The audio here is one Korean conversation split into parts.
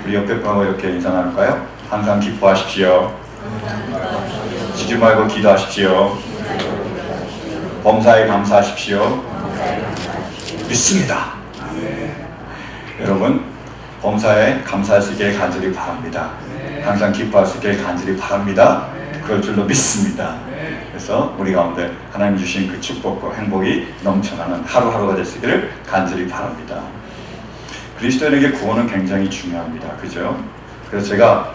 우리 옆에 분하고 이렇게 인사 나눌까요? 항상 기뻐하십시오. 쉬지 말고 기도하십시오. 범사에 감사하십시오. 믿습니다. 여러분, 범사에 감사할 수 있게 간절히 바랍니다. 항상 기뻐할 수 있게 간절히 바랍니다. 그럴 줄로 믿습니다. 그래서 우리 가운데 하나님 주신 그 축복과 행복이 넘쳐나는 하루하루가 되시기를 간절히 바랍니다. 그리스도인에게 구원은 굉장히 중요합니다. 그죠? 그래서 제가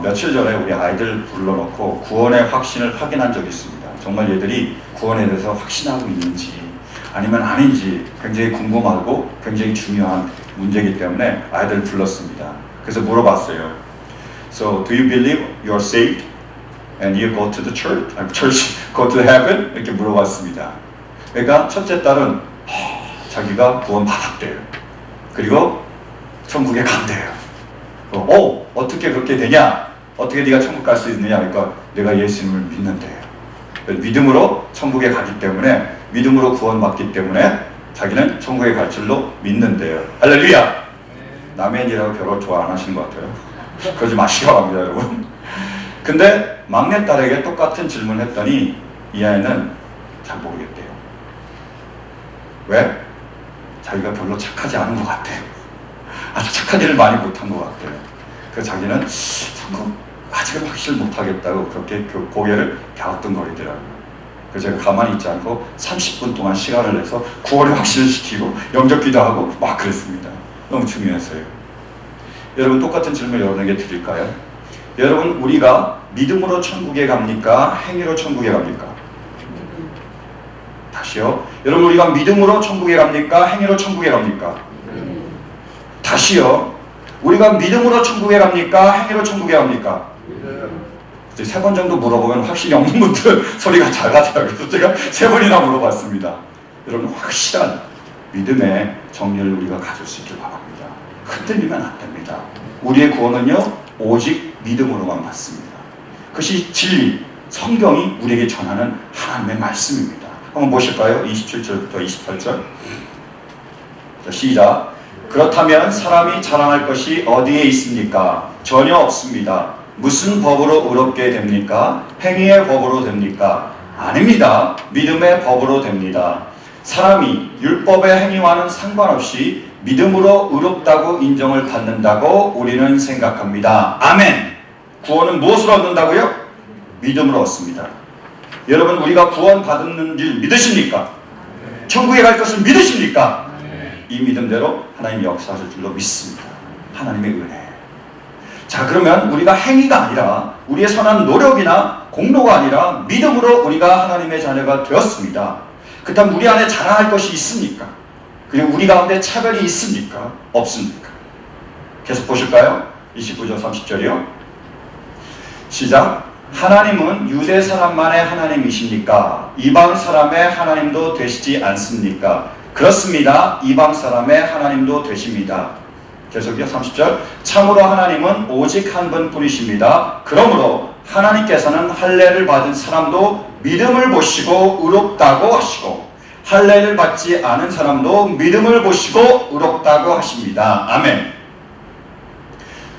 며칠 전에 우리 아이들 불러놓고 구원의 확신을 확인한 적이 있습니다. 정말 얘들이 구원에 대해서 확신하고 있는지 아니면 아닌지 굉장히 궁금하고 굉장히 중요한 문제이기 때문에 아이들을 불렀습니다. 그래서 물어봤어요. So, do you believe you are saved and you go to the church, go to heaven? 이렇게 물어봤습니다. 그러니까 첫째 딸은 자기가 구원 받았대요. 그리고 천국에 간대요. 어떻게 그렇게 되냐? 어떻게 네가 천국 갈 수 있느냐? 그러니까 내가 예수님을 믿는데요. 믿음으로 천국에 가기 때문에, 믿음으로 구원받기 때문에 자기는 천국에 갈 줄로 믿는데요. 할렐루야! 남의 일이라고 별로 좋아 안 하시는 것 같아요. 그러지 마시기 바랍니다, 여러분. 근데 막내딸에게 똑같은 질문을 했더니 이 아이는 잘 모르겠대요. 왜? 자기가 별로 착하지 않은 것 같아요. 아주 착한 일을 많이 못한 것 같아요. 그래서 자기는 천국 아직은 확실 못하겠다고 그렇게 고개를 갸우뚱거리더라고요. 그래서 제가 가만히 있지 않고 30분 동안 시간을 내서 구원의 확신을 시키고 영접 기도하고 막 그랬습니다. 너무 중요했어요. 여러분, 똑같은 질문 여러분에게 드릴까요? 여러분, 우리가 믿음으로 천국에 갑니까? 행위로 천국에 갑니까? 다시요. 여러분, 우리가 믿음으로 천국에 갑니까? 행위로 천국에 갑니까? 다시요. 우리가 믿음으로 천국에 갑니까? 행위로 천국에 갑니까? 세 번 정도 물어보면 확신이 없는 분들 소리가 작아져요. 그래서 제가 3번이나 물어봤습니다. 여러분, 확실한 믿음의 정리를 우리가 가질 수 있길 바랍니다. 흔들리면 안 됩니다. 우리의 구원은요, 오직 믿음으로만 받습니다. 그것이 진리, 성경이 우리에게 전하는 하나님의 말씀입니다. 한번 보실까요? 27절부터 28절. 자, 시작. 그렇다면 사람이 자랑할 것이 어디에 있습니까? 전혀 없습니다. 무슨 법으로 의롭게 됩니까? 행위의 법으로 됩니까? 아닙니다. 믿음의 법으로 됩니다. 사람이 율법의 행위와는 상관없이 믿음으로 의롭다고 인정을 받는다고 우리는 생각합니다. 아멘. 구원은 무엇으로 얻는다고요? 믿음으로 얻습니다. 여러분, 우리가 구원 받는 줄 믿으십니까? 천국에 갈 것을 믿으십니까? 이 믿음대로 하나님 역사하실 줄로 믿습니다. 하나님의 은혜. 자, 그러면 우리가 행위가 아니라 우리의 선한 노력이나 공로가 아니라 믿음으로 우리가 하나님의 자녀가 되었습니다. 그렇다면 우리 안에 자랑할 것이 있습니까? 그리고 우리 가운데 차별이 있습니까? 없습니까? 계속 보실까요? 29절 30절이요. 시작. 하나님은 유대 사람만의 하나님이십니까? 이방 사람의 하나님도 되시지 않습니까? 그렇습니다. 이방 사람의 하나님도 되십니다. 계속요. 30절. 참으로 하나님은 오직 한 분뿐이십니다. 그러므로 하나님께서는 할례를 받은 사람도 믿음을 보시고 의롭다고 하시고 할례를 받지 않은 사람도 믿음을 보시고 의롭다고 하십니다. 아멘.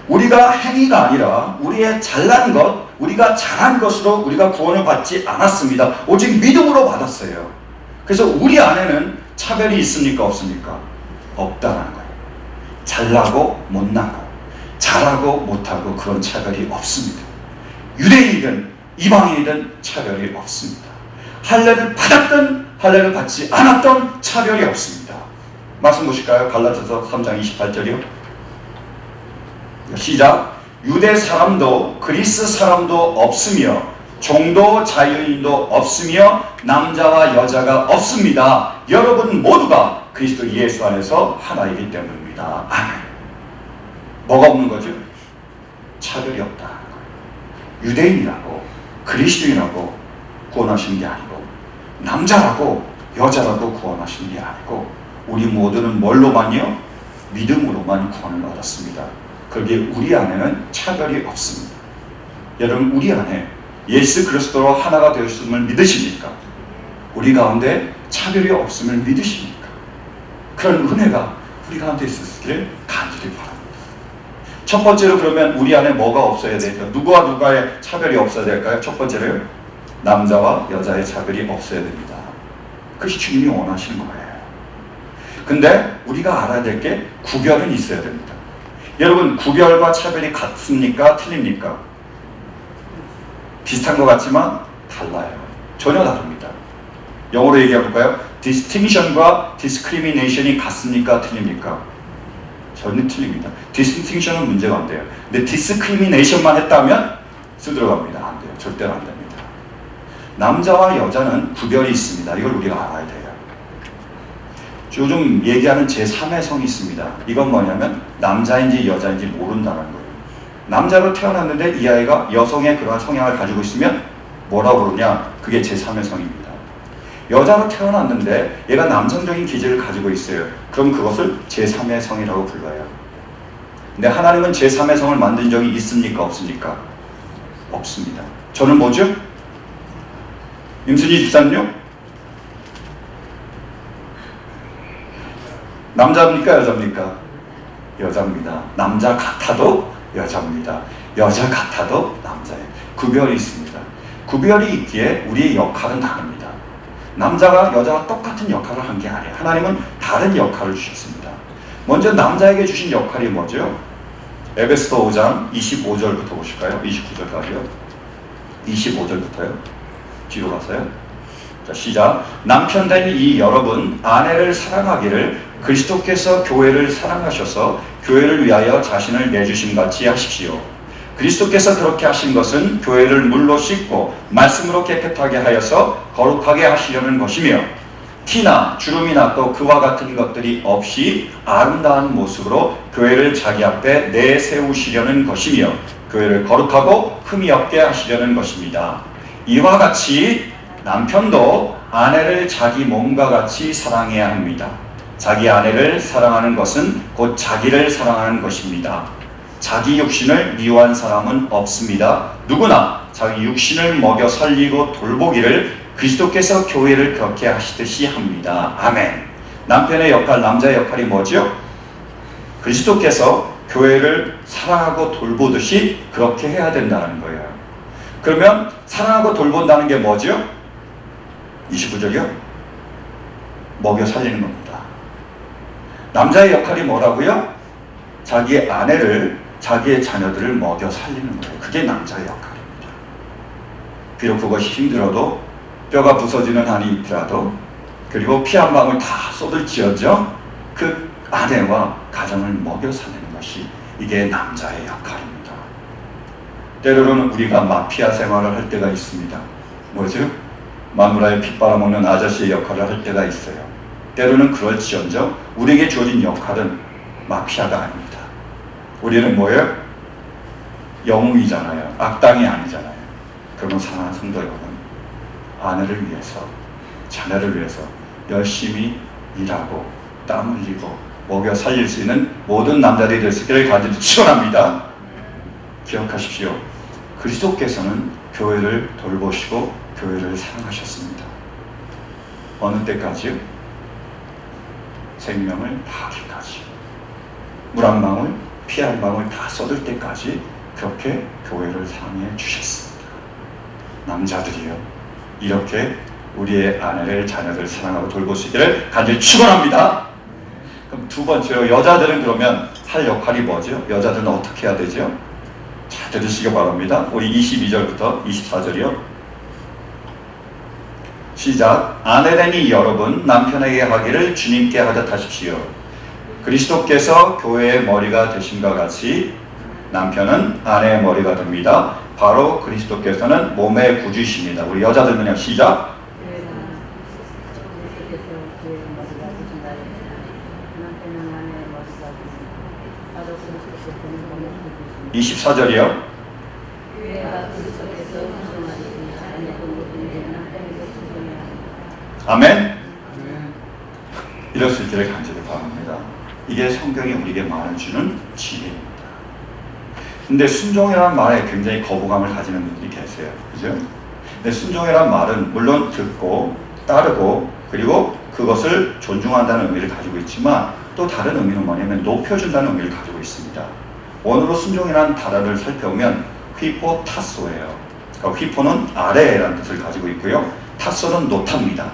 우리가 행위가 아니라 우리의 잘난 것, 우리가 잘한 것으로 우리가 구원을 받지 않았습니다. 오직 믿음으로 받았어요. 그래서 우리 안에는 차별이 있습니까? 없습니까? 없다라는 거예요. 잘나고 못나고 잘하고 못하고 그런 차별이 없습니다. 유대인이든 이방인이든 차별이 없습니다. 할례를 받았든 할례를 받지 않았던 차별이 없습니다. 말씀 보실까요? 갈라디아서 3장 28절이요. 시작. 유대 사람도 그리스 사람도 없으며 종도 자유인도 없으며 남자와 여자가 없습니다. 여러분 모두가 그리스도 예수 안에서 하나이기 때문입니다. 아멘. 뭐가 없는 거죠? 차별이 없다는 거예요. 유대인이라고 그리스도인이라고 구원하시는 게 아니고 남자라고 여자라고 구원하시는 게 아니고 우리 모두는 뭘로만요? 믿음으로만 구원을 얻었습니다. 그게 우리 안에는 차별이 없습니다. 여러분, 우리 안에 예수 그리스도로 하나가 되었음을 믿으십니까? 우리 가운데 차별이 없음을 믿으십니까? 그런 은혜가 우리 가운데 있었기를 간절히 바랍니다. 첫 번째로 그러면 우리 안에 뭐가 없어야 되죠? 누구와 누가의 차별이 없어야 될까요? 첫 번째로요. 남자와 여자의 차별이 없어야 됩니다. 그것이 주님이 원하시는 거예요. 근데 우리가 알아야 될 게 구별은 있어야 됩니다. 여러분, 구별과 차별이 같습니까? 틀립니까? 비슷한 것 같지만 달라요. 전혀 다릅니다. 영어로 얘기해 볼까요? distinction과 discrimination이 같습니까? 틀립니까? 전혀 틀립니다. distinction은 문제가 안 돼요. 근데 discrimination만 했다면 쓰들어갑니다. 안 돼요. 절대로 안 됩니다. 남자와 여자는 구별이 있습니다. 이걸 우리가 알아야 돼요. 요즘 얘기하는 제3의 성이 있습니다. 이건 뭐냐면 남자인지 여자인지 모른다는 거예요. 남자로 태어났는데 이 아이가 여성의 그러한 성향을 가지고 있으면 뭐라고 그러냐? 그게 제3의 성입니다. 여자로 태어났는데 얘가 남성적인 기질을 가지고 있어요. 그럼 그것을 제3의 성이라고 불러요. 근데 하나님은 제3의 성을 만든 적이 있습니까? 없습니까? 없습니다. 저는 뭐죠? 임순희 집사님요? 남자입니까? 여자입니까? 여자입니다. 남자 같아도 여자입니다. 여자 같아도 남자예요. 구별이 있습니다. 구별이 있기에 우리의 역할은 다릅니다. 남자가 여자와 똑같은 역할을 한 게 아니에요. 하나님은 다른 역할을 주셨습니다. 먼저 남자에게 주신 역할이 뭐죠? 에베소서 5장 25절부터 보실까요? 29절까지요. 25절부터요. 뒤로 가서요. 자, 시작. 남편된 이 여러분, 아내를 사랑하기를 그리스도께서 교회를 사랑하셔서 교회를 위하여 자신을 내주심 같이 하십시오. 그리스도께서 그렇게 하신 것은 교회를 물로 씻고 말씀으로 깨끗하게 하여서 거룩하게 하시려는 것이며, 티나 주름이나 또 그와 같은 것들이 없이 아름다운 모습으로 교회를 자기 앞에 내세우시려는 것이며, 교회를 거룩하고 흠이 없게 하시려는 것입니다. 이와 같이 남편도 아내를 자기 몸과 같이 사랑해야 합니다. 자기 아내를 사랑하는 것은 곧 자기를 사랑하는 것입니다. 자기 육신을 미워한 사람은 없습니다. 누구나 자기 육신을 먹여 살리고 돌보기를 그리스도께서 교회를 그렇게 하시듯이 합니다. 아멘. 남편의 역할, 남자의 역할이 뭐죠? 그리스도께서 교회를 사랑하고 돌보듯이 그렇게 해야 된다는 거예요. 그러면 사랑하고 돌본다는 게 뭐죠? 29절이요? 먹여 살리는 겁니다. 남자의 역할이 뭐라고요? 자기의 아내를, 자기의 자녀들을 먹여 살리는 거예요. 그게 남자의 역할입니다. 비록 그것이 힘들어도, 뼈가 부서지는 한이 있더라도, 그리고 피 한 방울 다 쏟을지어져 그 아내와 가정을 먹여 살리는 것이, 이게 남자의 역할입니다. 때로는 우리가 마피아 생활을 할 때가 있습니다. 뭐죠? 마누라의 피 빨아먹는 아저씨의 역할을 할 때가 있어요. 때로는 그럴지언정 우리에게 주어진 역할은 마피아가 아닙니다. 우리는 뭐예요? 영웅이잖아요. 악당이 아니잖아요. 그러면 사랑하는 성도 여러분, 아내를 위해서, 자녀를 위해서 열심히 일하고 땀 흘리고 먹여 살릴 수 있는 모든 남자들이 될 수 있기를 간절히 축원합니다. 기억하십시오. 그리스도께서는 교회를 돌보시고 교회를 사랑하셨습니다. 어느 때까지요? 생명을 다하기까지. 물 한 방울, 피 한 방울 다 쏟을 때까지 그렇게 교회를 사랑해 주셨습니다. 남자들이요, 이렇게 우리의 아내를, 자녀들을 사랑하고 돌볼 수 있기를 간절히 축원합니다. 그럼 두 번째로, 여자들은 그러면 할 역할이 뭐죠? 여자들은 어떻게 해야 되죠? 잘 들으시기 바랍니다. 우리 22절부터 24절이요. 시작. 아내된 이 여러분, 남편에게 하기를 주님께 하듯 하십시오. 그리스도께서 교회의 머리가 되신 것 같이 남편은 아내의 머리가 됩니다. 바로 그리스도께서는 몸의 구주이십니다. 우리 여자들 그냥 시작. 24절이요. 아멘. 이럴 수 있기를 간절히 바랍니다. 이게 성경이 우리에게 말해주는 지혜입니다. 근데 순종이라는 말에 굉장히 거부감을 가지는 분들이 계세요. 그죠? 근데 순종이라는 말은 물론 듣고 따르고 그리고 그것을 존중한다는 의미를 가지고 있지만, 또 다른 의미는 뭐냐면 높여준다는 의미를 가지고 있습니다. 원어로 순종이라는 단어를 살펴보면 휘포타소예요. 그러니까 휘포는 아래라는 뜻을 가지고 있고요. 타소는 놓답니다.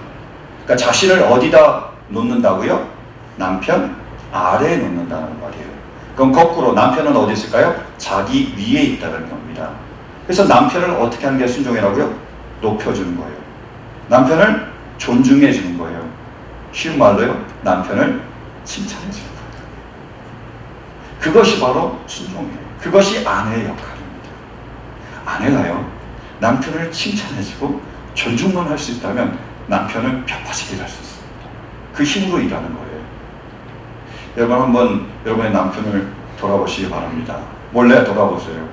그러니까 자신을 어디다 놓는다고요? 남편 아래에 놓는다는 말이에요. 그럼 거꾸로 남편은 어디 있을까요? 자기 위에 있다는 겁니다. 그래서 남편을 어떻게 하는 게 순종이라고요? 높여주는 거예요. 남편을 존중해 주는 거예요. 쉬운 말로요, 남편을 칭찬해 주는 거예요. 그것이 바로 순종이에요. 그것이 아내의 역할입니다. 아내가요, 남편을 칭찬해주고 존중만 할 수 있다면 남편을 펴파지게 할 수 있습니다. 그 힘으로 일하는 거예요. 여러분 한번 여러분의 남편을 돌아보시기 바랍니다. 몰래 돌아보세요.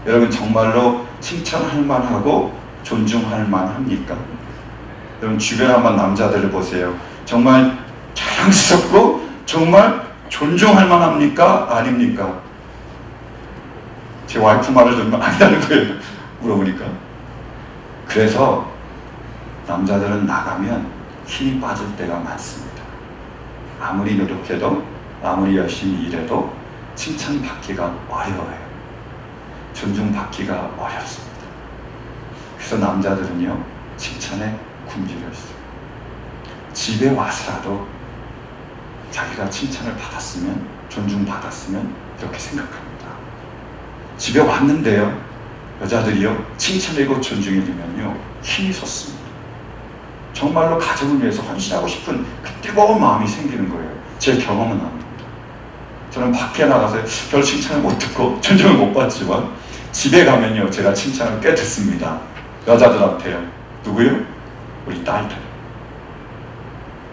여러분 정말로 칭찬할 만하고 존중할 만합니까? 여러분 주변 한번 남자들을 보세요. 정말 자랑스럽고 정말 존중할 만합니까? 아닙니까? 제 와이프 말을 들으면 아니라는 거예요. 물어보니까. 그래서 남자들은 나가면 힘이 빠질 때가 많습니다. 아무리 노력해도 아무리 열심히 일해도 칭찬받기가 어려워요. 존중받기가 어렵습니다. 그래서 남자들은요, 칭찬에 굶주려 있어요. 집에 와서라도 자기가 칭찬을 받았으면, 존중받았으면 이렇게 생각합니다. 집에 왔는데요, 여자들이요, 칭찬이고 존중해주면요, 힘이 솟습니다. 정말로 가정을 위해서 헌신하고 싶은 그 뜨거운 마음이 생기는 거예요. 제 경험은 압니다. 저는 밖에 나가서 별 칭찬을 못 듣고 존중을 못 받지만 집에 가면요, 제가 칭찬을 꽤 듣습니다. 여자들한테요. 누구요? 우리 딸들.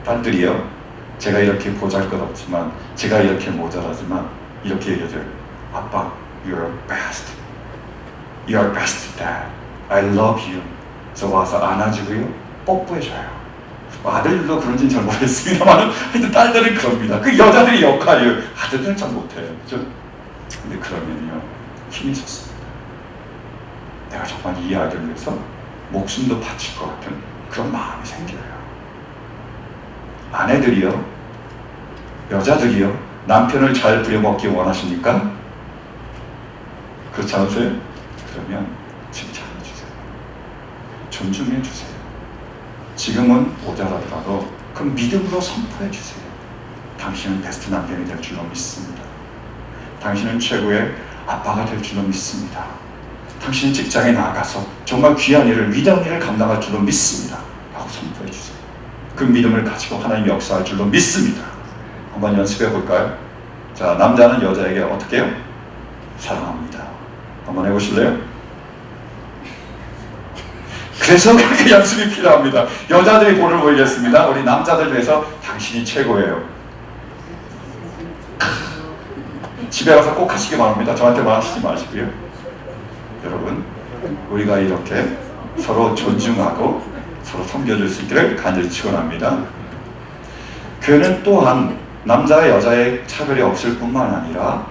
딸들이요, 제가 이렇게 보잘것없지만, 제가 이렇게 모자라지만 이렇게 얘기해줘요. 아빠, you're best. You're best dad. I love you. 그래서 와서 안아주고요, 뽀뽀해줘요. 아들도 그런지는 잘 모르겠습니다만 하여튼 딸들은 그럽니다. 그 여자들의 역할이에요. 아들들은 잘 못해요. 그죠? 근데 그러면요, 힘이 솟습니다. 내가 정말 이 아이들을 위해서 목숨도 바칠 것 같은 그런 마음이 생겨요. 아내들이요, 여자들이요, 남편을 잘 부려먹기 원하십니까? 그렇지 않으세요? 그러면 칭찬해주세요. 존중해주세요. 지금은 모자라더라도 그 믿음으로 선포해주세요. 당신은 베스트 남편이 될 줄로 믿습니다. 당신은 최고의 아빠가 될 줄로 믿습니다. 당신은 직장에 나아가서 정말 귀한 일을, 위대한 일을 감당할 줄로 믿습니다. 라고 선포해주세요. 그 믿음을 가지고 하나님 역사할 줄로 믿습니다. 한번 연습해 볼까요? 자, 남자는 여자에게 어떻게 해요? 사랑합니다. 한번 해보실래요? 그래서 그렇게 연습이 필요합니다. 여자들이 볼을 보이겠습니다. 우리 남자들 위해서 당신이 최고예요. 집에 가서 꼭 하시기 바랍니다. 저한테만 하시지 마시고요. 여러분, 우리가 이렇게 서로 존중하고 서로 섬겨줄 수 있기를 간절히 축원합니다. 교회는 또한 남자와 여자의 차별이 없을 뿐만 아니라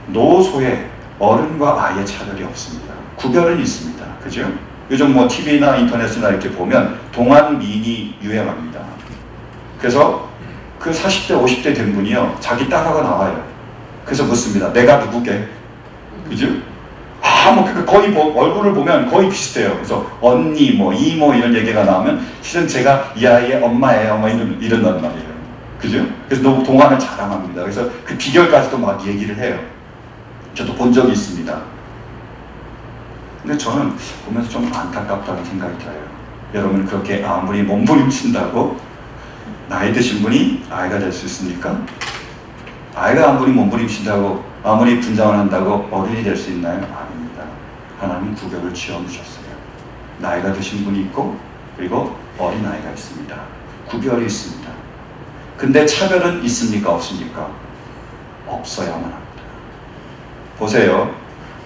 노소의 어른과 아이의 차별이 없습니다. 구별은 있습니다. 그죠? 요즘 뭐 TV나 인터넷이나 이렇게 보면 동안미인이 유행합니다. 그래서 그 40대, 50대 된 분이요, 자기 딸하고 나와요. 그래서 묻습니다. 내가 누구게? 그죠? 거의 얼굴을 보면 거의 비슷해요. 그래서 언니, 뭐 이모 이런 얘기가 나오면 실은 제가 이 아이의 엄마예요. 뭐 이런단 말이에요. 그죠? 그래서 너무 동안을 자랑합니다. 그래서 그 비결까지도 막 얘기를 해요. 저도 본 적이 있습니다. 근데 저는 보면서 좀 안타깝다는 생각이 들어요. 여러분, 그렇게 아무리 몸부림친다고 나이 드신 분이 아이가 될 수 있습니까? 아이가 아무리 몸부림친다고, 아무리 분장을 한다고 어른이 될 수 있나요? 아닙니다. 하나님은 구별을 지어주셨어요. 나이가 드신 분이 있고, 그리고 어린아이가 있습니다. 구별이 있습니다. 근데 차별은 있습니까? 없습니까? 없어야만 합니다. 보세요.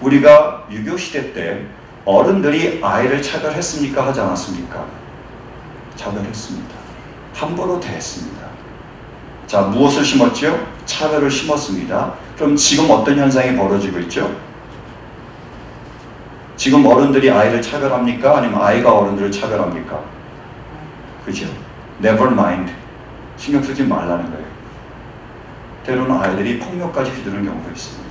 우리가 유교시대 때 어른들이 아이를 차별했습니까? 하지 않았습니까? 차별했습니다. 함부로 대했습니다. 자, 무엇을 심었죠? 차별을 심었습니다. 그럼 지금 어떤 현상이 벌어지고 있죠? 지금 어른들이 아이를 차별합니까? 아니면 아이가 어른들을 차별합니까? 그죠? Never mind. 신경 쓰지 말라는 거예요. 때로는 아이들이 폭력까지 휘두르는 경우도 있습니다.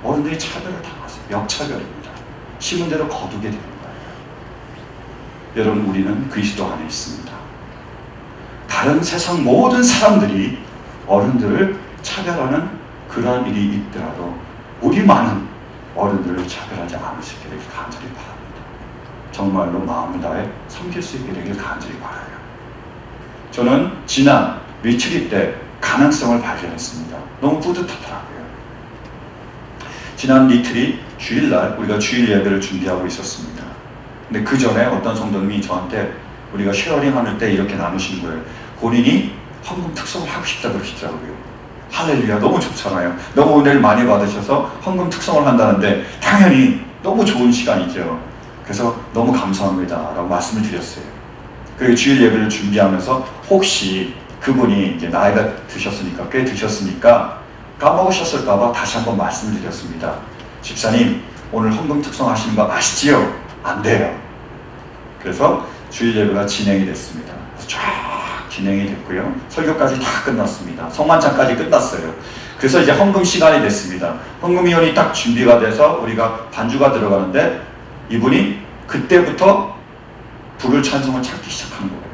어른들이 차별을 당하세요. 역차별입니다. 심은 대로 거두게 되는 거예요. 여러분, 우리는 그리스도 안에 있습니다. 다른 세상 모든 사람들이 어른들을 차별하는 그러한 일이 있더라도 우리만은 어른들을 차별하지 않으시기를 간절히 바랍니다. 정말로 마음을 다해 섬길 수 있게 되길 간절히 바라요. 저는 지난 리트릿 때 가능성을 발견했습니다. 너무 뿌듯하더라고요. 지난 리트릿 주일날 우리가 주일 예배를 준비하고 있었습니다. 근데 그 전에 어떤 성도님이 저한테 우리가 쉐어링 하는 때 이렇게 나누신 거예요. 본인이 헌금 특성을 하고 싶다 그러시더라고요. 할렐루야, 너무 좋잖아요. 너무 은혜를 많이 받으셔서 헌금 특성을 한다는데 당연히 너무 좋은 시간이죠. 그래서 너무 감사합니다 라고 말씀을 드렸어요. 그리고 주일 예배를 준비하면서 혹시 그분이 이제 나이가 드셨으니까, 꽤 드셨으니까 까먹으셨을까봐 다시 한번 말씀을 드렸습니다. 집사님, 오늘 헌금 특성 하시는 거 아시지요? 안 돼요. 그래서 주일 예배가 진행이 됐습니다. 쫙 진행이 됐고요. 설교까지 다 끝났습니다. 성만찬까지 끝났어요. 그래서 이제 헌금 시간이 됐습니다. 헌금위원이 딱 준비가 돼서 우리가 반주가 들어가는데 이분이 그때부터 부를 찬송을 찾기 시작하는 거예요.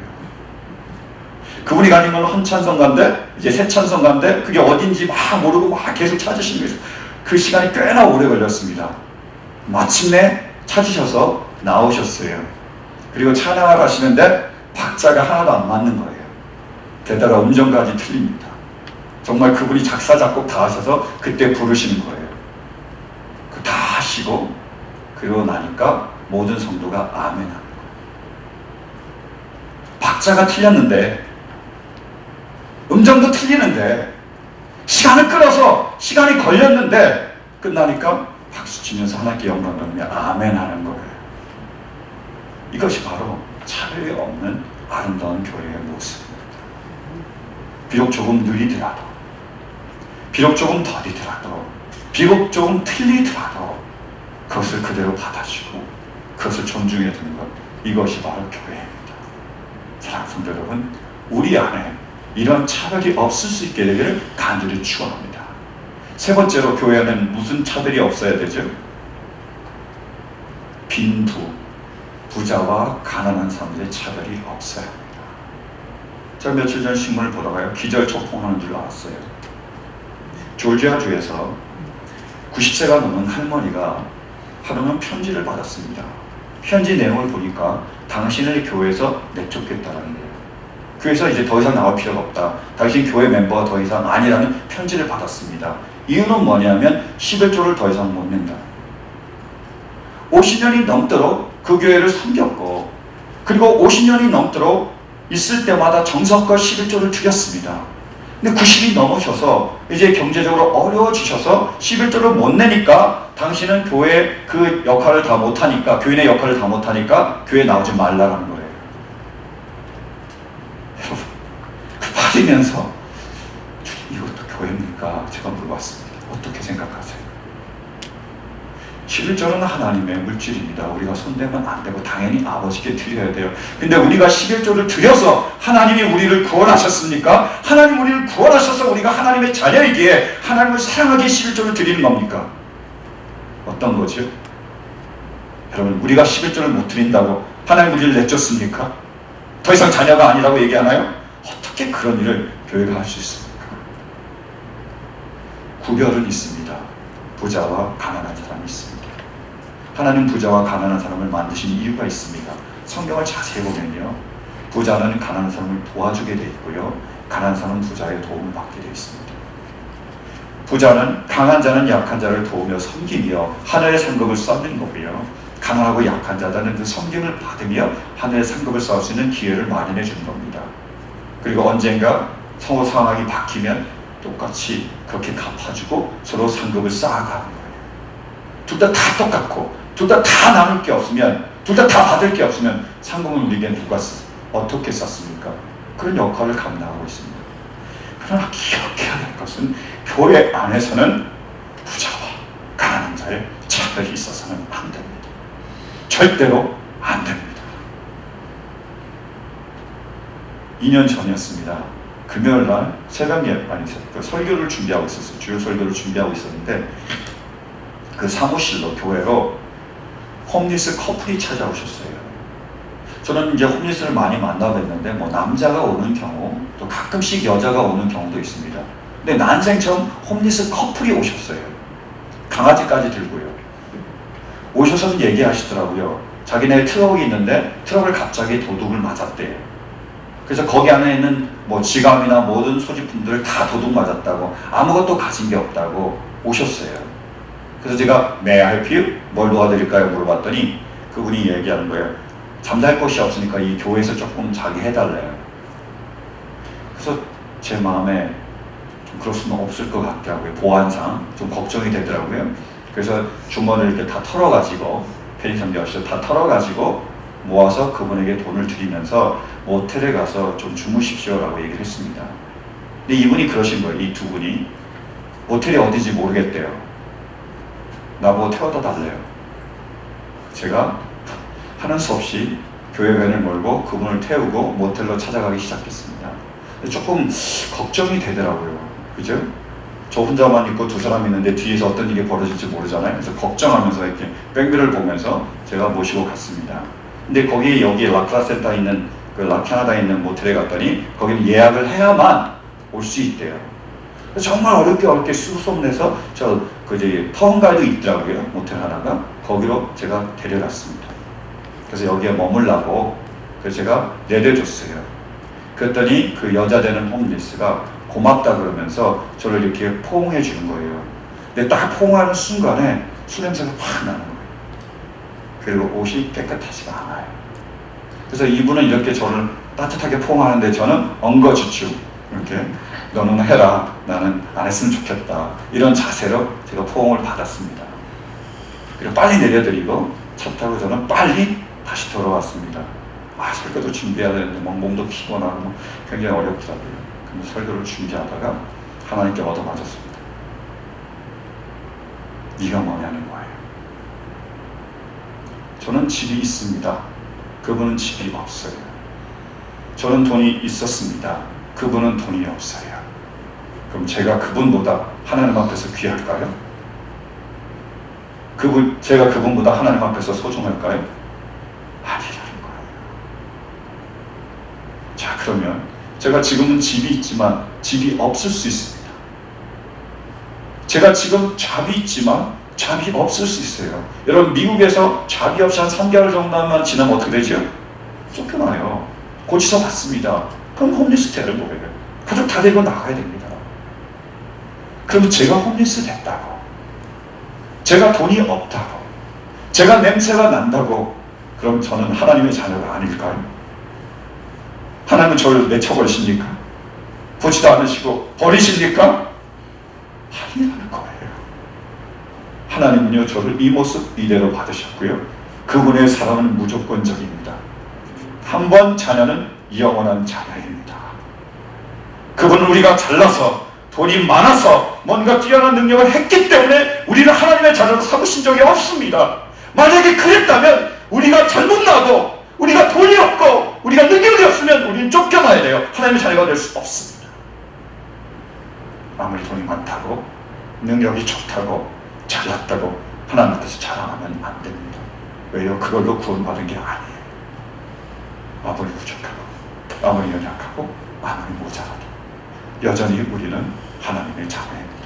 그분이 가진 건 헌찬송가인데 이제 새 찬송가인데 그게 어딘지 막 모르고 막 계속 찾으시는 거예요. 그 시간이 꽤나 오래 걸렸습니다. 마침내 찾으셔서 나오셨어요. 그리고 찬양을 하시는데 박자가 하나도 안 맞는 거예요. 게다가 음정까지 틀립니다. 정말 그분이 작사 작곡 다 하셔서 그때 부르시는 거예요. 그 다 하시고 그러고 나니까 모든 성도가 아멘 합니다. 박자가 틀렸는데 음정도 틀리는데 시간을 끌어서 시간이 걸렸는데 끝나니까 박수 치면서 하나님께 영광 돌리며 아멘 하는 거예요. 이것이 바로 차별이 없는 아름다운 교회의 모습입니다. 비록 조금 느리더라도, 비록 조금 더디더라도, 비록 조금 틀리더라도 그것을 그대로 받아주고 그것을 존중해 주는 것, 이것이 바로 교회입니다. 사랑하는 성도 여러분, 우리 안에 이런 차별이 없을 수 있게 되기를 간절히 축원합니다. 세 번째로 교회는 무슨 차별이 없어야 되죠? 빈부, 부자와 가난한 사람들의 차별이 없어야 합니다. 제가 며칠 전 신문을 보다가요, 기절 초풍하는 줄 알았어요. 조지아주에서 90세가 넘은 할머니가 하루는 편지를 받았습니다. 편지 내용을 보니까 당신을 교회에서 내쫓겠다는 거예요. 교회에서 이제 더 이상 나올 필요가 없다. 당신 교회 멤버가 더 이상 아니라는 편지를 받았습니다. 이유는 뭐냐면 11조를 더 이상 못 낸다. 50년이 넘도록 그 교회를 섬겼고, 그리고 50년이 넘도록 있을 때마다 정성껏 11조를 드렸습니다. 근데 90이 넘으셔서 이제 경제적으로 어려워지셔서 11조를 못 내니까 당신은 교회 그 역할을 다 못하니까, 교인의 역할을 다 못하니까 교회 나오지 말라는 거예요. 여러분, 그 받으면서 이것도 교회입니까? 제가 물어봤습니다. 어떻게 생각하세요? 11조는 하나님의 물질입니다. 우리가 손대면 안 되고 당연히 아버지께 드려야 돼요. 근데 우리가 11조를 드려서 하나님이 우리를 구원하셨습니까? 하나님 우리를 구원하셔서 우리가 하나님의 자녀이기에 하나님을 사랑하기에 11조를 드리는 겁니까? 어떤 거죠? 여러분, 우리가 11조를 못 드린다고 하나님 우리를 내쫓습니까? 더 이상 자녀가 아니라고 얘기하나요? 어떻게 그런 일을 교회가 할 수 있습니까? 구별은 있습니다. 부자와 가난한 사람이 있습니다. 하나님 부자와 가난한 사람을 만드신 이유가 있습니다. 성경을 자세히 보면요, 부자는 가난한 사람을 도와주게 되어 있고요, 가난한 사람은 부자의 도움을 받게 되어 있습니다. 부자는 강한 자는 약한 자를 도우며 섬기며 하늘의 상급을 쌓는 거고요, 가난하고 약한 자들은 그 섬김을 받으며 하늘의 상급을 쌓을 수 있는 기회를 마련해 주는 겁니다. 그리고 언젠가 서로 상황이 바뀌면 똑같이 그렇게 갚아주고 서로 상급을 쌓아가는 거예요. 둘 다 똑같고 둘 다 남을 게 없으면, 둘 다 받을 게 없으면 상금은 우리에게 누가 어떻게 썼습니까? 그런 역할을 감당하고 있습니다. 그러나 기억해야 될 것은 교회 안에서는 부자와 가난한 자의 차별이 있어서는 안 됩니다. 절대로 안 됩니다. 2년 전이었습니다. 금요일날 새벽 설교를 준비하고 있었어요. 주요 설교를 준비하고 있었는데 그 사무실로, 교회로 홈리스 커플이 찾아오셨어요. 저는 이제 홈리스를 많이 만나뵀는데 뭐 남자가 오는 경우, 또 가끔씩 여자가 오는 경우도 있습니다. 근데 난생 처음 홈리스 커플이 오셨어요. 강아지까지 들고요. 오셔서 얘기하시더라고요. 자기네 트럭이 있는데 트럭을 갑자기 도둑을 맞았대요. 그래서 거기 안에 있는 뭐 지갑이나 모든 소지품들을 다 도둑 맞았다고, 아무것도 가진 게 없다고 오셨어요. 그래서 제가 May I help you? 뭘 도와드릴까요? 물어봤더니 그분이 얘기하는 거예요. 잠잘 곳이 없으니까 이 교회에서 조금 자게 해달래요. 그래서 제 마음에 좀 그럴 수는 없을 것 같더라고요. 보안상 좀 걱정이 되더라고요. 그래서 주머니를 이렇게 다 털어가지고, 편의점 열쇠 다 털어가지고 모아서 그분에게 돈을 드리면서 모텔에 가서 좀 주무십시오라고 얘기를 했습니다. 근데 이분이 그러신 거예요. 이 두 분이 모텔이 어디지 모르겠대요. 나보고 태워다 달래요. 제가 하는 수 없이 교회 밴을 몰고 그분을 태우고 모텔로 찾아가기 시작했습니다. 조금 걱정이 되더라고요. 그죠? 저 혼자만 있고 두 사람 있는데 뒤에서 어떤 일이 벌어질지 모르잖아요. 그래서 걱정하면서 이렇게 백미를 보면서 제가 모시고 갔습니다. 근데 거기 여기 라크라센터에 있는 그 라캐나다에 있는 모텔에 갔더니 거기는 예약을 해야만 올 수 있대요. 정말 어렵게 수습 내서 이제 타운가이드 있더라고요. 모텔 하나가. 거기로 제가 데려갔습니다. 그래서 여기에 머물라고 그래서 제가 내려줬어요. 그랬더니 그 여자 되는 홈리스가 고맙다 그러면서 저를 이렇게 포옹해 주는 거예요. 근데 딱 포옹하는 순간에 술 냄새가 확 나는 거예요. 그리고 옷이 깨끗하지가 않아요. 그래서 이분은 이렇게 저를 따뜻하게 포옹하는데 저는 엉거주춤 이렇게 너는 해라, 나는 안 했으면 좋겠다, 이런 자세로 제가 포옹을 받았습니다. 그리고 빨리 내려드리고 차 타고 저는 빨리 다시 돌아왔습니다. 설교도 준비해야 되는데 몸도 피곤하고 굉장히 어렵더라고요. 근데 설교를 준비하다가 하나님께 얻어맞았습니다. 네가 뭐냐는 거예요. 저는 집이 있습니다. 그분은 집이 없어요. 저는 돈이 있었습니다. 그분은 돈이 없어요. 그럼 제가 그분보다 하나님 앞에서 귀할까요? 제가 그분보다 하나님 앞에서 소중할까요? 아니라는 거예요. 자, 그러면 제가 지금은 집이 있지만 집이 없을 수 있습니다. 제가 지금 잡이 있지만 잡이 없을 수 있어요. 여러분, 미국에서 잡이 없이 한 3개월 정도만 지나면 어떻게 되죠? 쫓겨나요. 고치서 받습니다. 그럼 홈리스 되는 거예요. 가족 다 데리고 나가야 됩니다. 그럼 제가 홈리스 됐다고, 제가 돈이 없다고, 제가 냄새가 난다고, 그럼 저는 하나님의 자녀가 아닐까요? 하나님은 저를 내쳐버리십니까? 보지도 않으시고 버리십니까? 아니라는 거예요. 하나님은요, 저를 이 모습 이대로 받으셨고요. 그분의 사랑은 무조건적입니다. 한 번 자녀는 영원한 자녀입니다. 그분은 우리가 잘나서 돈이 많아서 뭔가 뛰어난 능력을 했기 때문에 우리는 하나님의 자녀로 삼으신 적이 없습니다. 만약에 그랬다면 우리가 잘못 나고 우리가 돈이 없고 우리가 능력이 없으면 우리는 쫓겨나야 돼요. 하나님의 자녀가 될 수 없습니다. 아무리 돈이 많다고 능력이 좋다고 잘났다고 하나님 앞에서 자랑하면 안 됩니다. 왜요? 그걸로 구원받은 게 아니에요. 아무리 부족하고 아무리 연약하고 아무리 모자라도 여전히 우리는 하나님의 자녀입니다.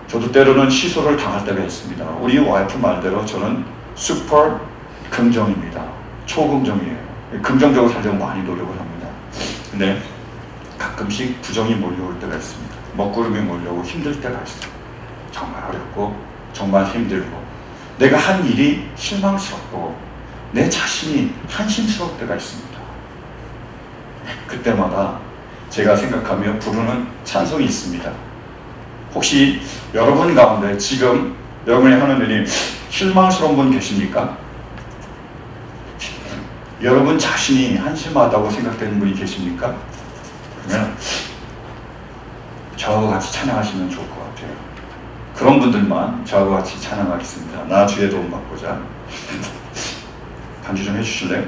저도 때로는 시소를 당할 때가 있습니다. 우리 와이프 말대로 저는 슈퍼 긍정입니다. 초긍정이에요. 긍정적으로 살려고 많이 노력을 합니다. 근데 가끔씩 부정이 몰려올 때가 있습니다. 먹구름이 몰려오고 힘들 때가 있어요. 정말 어렵고 정말 힘들고 내가 한 일이 실망스럽고 내 자신이 한심스러울 때가 있습니다. 그때마다 제가 생각하며 부르는 찬송이 있습니다. 혹시 여러분 가운데 지금 여러분이 하는 일이 실망스러운 분 계십니까? 여러분 자신이 한심하다고 생각되는 분이 계십니까? 그러면 저하고 같이 찬양하시면 좋을 것 같아요. 그런 분들만 저하고 같이 찬양하겠습니다. 나 주의 도움 받고자. 반주 좀 해주실래요?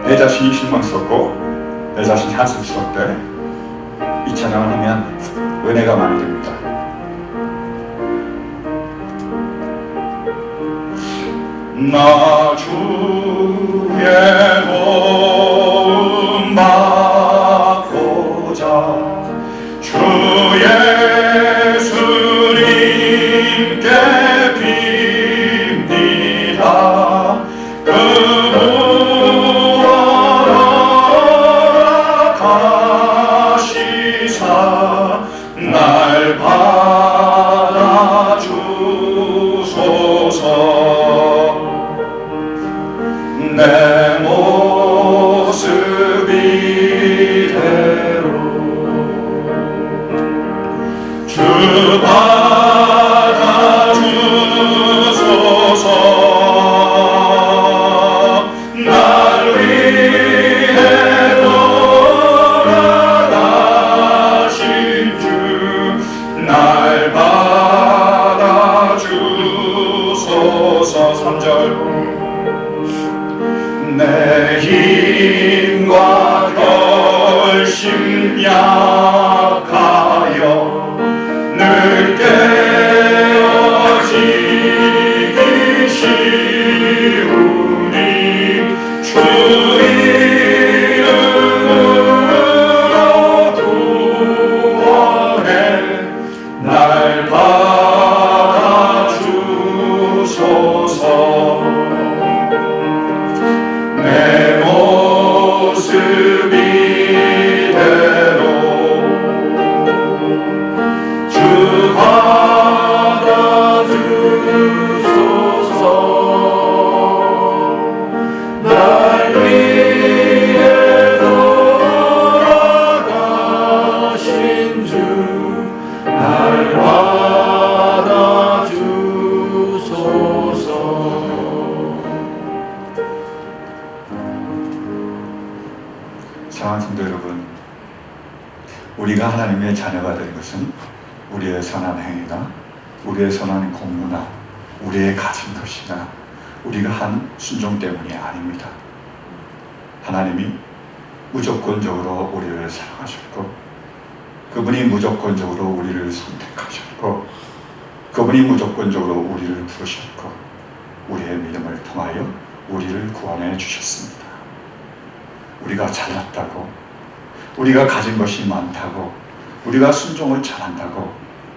내 자신이 실망스럽고 내 자신이 한심스러울 때 이 찬양을 하면 은혜가 많이 됩니다. 나 주의 도움 받고자 주 예수님께 빕니다. 그 무언 허락하시사 날 받아주소서. 내 모습 이대로 주 받아주소서. 날 위해 돌아가신 주 날 받아주소서. 3절 내 힘과 결심 약하여 늘 깨어지기 쉬우니 주 이름으로 구원해 날 받아주소서. 내 모습 이대로 주 받아주소서. 날 위해 돌아가신 주 날 받아주소서. 사랑하는 성도 여러분, 우리가 하나님의 자녀가 된 것은 우리의 선한 행위나 우리의 선한 공로나 우리의 가진 것이나 우리가 한 순종 때문이 아닙니다. 하나님이 무조건적으로 우리를 사랑하셨고 그분이 무조건적으로 우리를 선택하셨고 그분이 무조건적으로 우리를 부르셨고 우리의 믿음을 통하여 우리를 구원해 주셨습니다. 우리가 잘났다고, 우리가 가진 것이 많다고, 우리가 순종을 잘한다고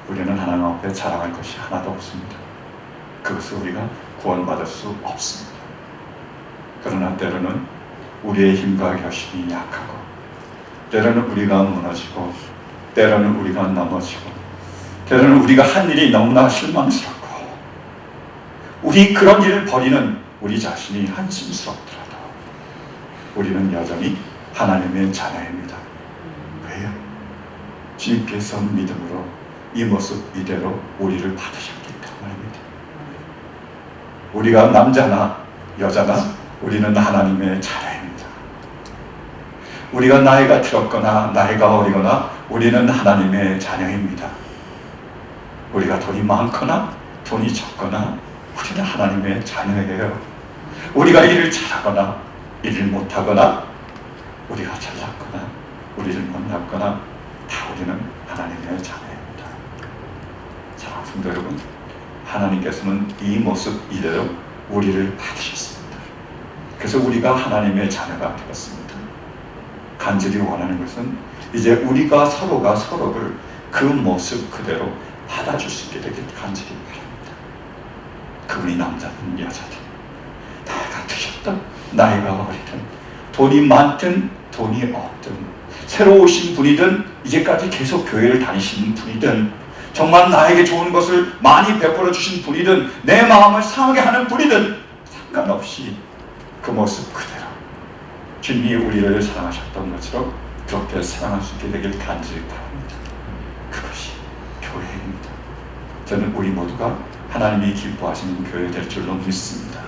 우리는 하나님 앞에 자랑할 것이 하나도 없습니다. 그것을 우리가 구원받을 수 없습니다. 그러나 때로는 우리의 힘과 결심이 약하고 때로는 우리가 무너지고 때로는 우리가 넘어지고 때로는 우리가 한 일이 너무나 실망스럽고 우리 그런 일을 벌이는 우리 자신이 한심스럽더라도 우리는 여전히 하나님의 자녀입니다. 왜요? 주님께서 믿음으로 이 모습 이대로 우리를 받으셨기 때문입니다. 우리가 남자나 여자나 우리는 하나님의 자녀입니다. 우리가 나이가 들었거나 나이가 어리거나 우리는 하나님의 자녀입니다. 우리가 돈이 많거나 돈이 적거나 우리는 하나님의 자녀예요. 우리가 일을 잘하거나 일을 못하거나 우리가 잘났거나 우리를 못났거나 다 우리는 하나님의 자녀입니다. 사랑하는 성도 여러분, 하나님께서는 이 모습 이대로 우리를 받으셨습니다. 그래서 우리가 하나님의 자녀가 되었습니다. 간절히 원하는 것은 이제 우리가 서로가 서로를 그 모습 그대로 받아줄 수 있게 되길 간절히 바랍니다. 그분이 남자든 여자든 나이가 드셨든 나이가 어리든 돈이 많든 돈이 없든 새로 오신 분이든 이제까지 계속 교회를 다니시는 분이든 정말 나에게 좋은 것을 많이 베풀어 주신 분이든 내 마음을 상하게 하는 분이든 상관없이 그 모습 그대로 주님이 우리를 사랑하셨던 것처럼 그렇게 사랑할 수 있게 되길 간절히 바랍니다. 그것이 교회입니다. 저는 우리 모두가 하나님이 기뻐하시는 교회 될 줄로 믿습니다.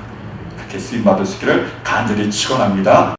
그렇게 쓰임받을 수 있기를 간절히 축원합니다.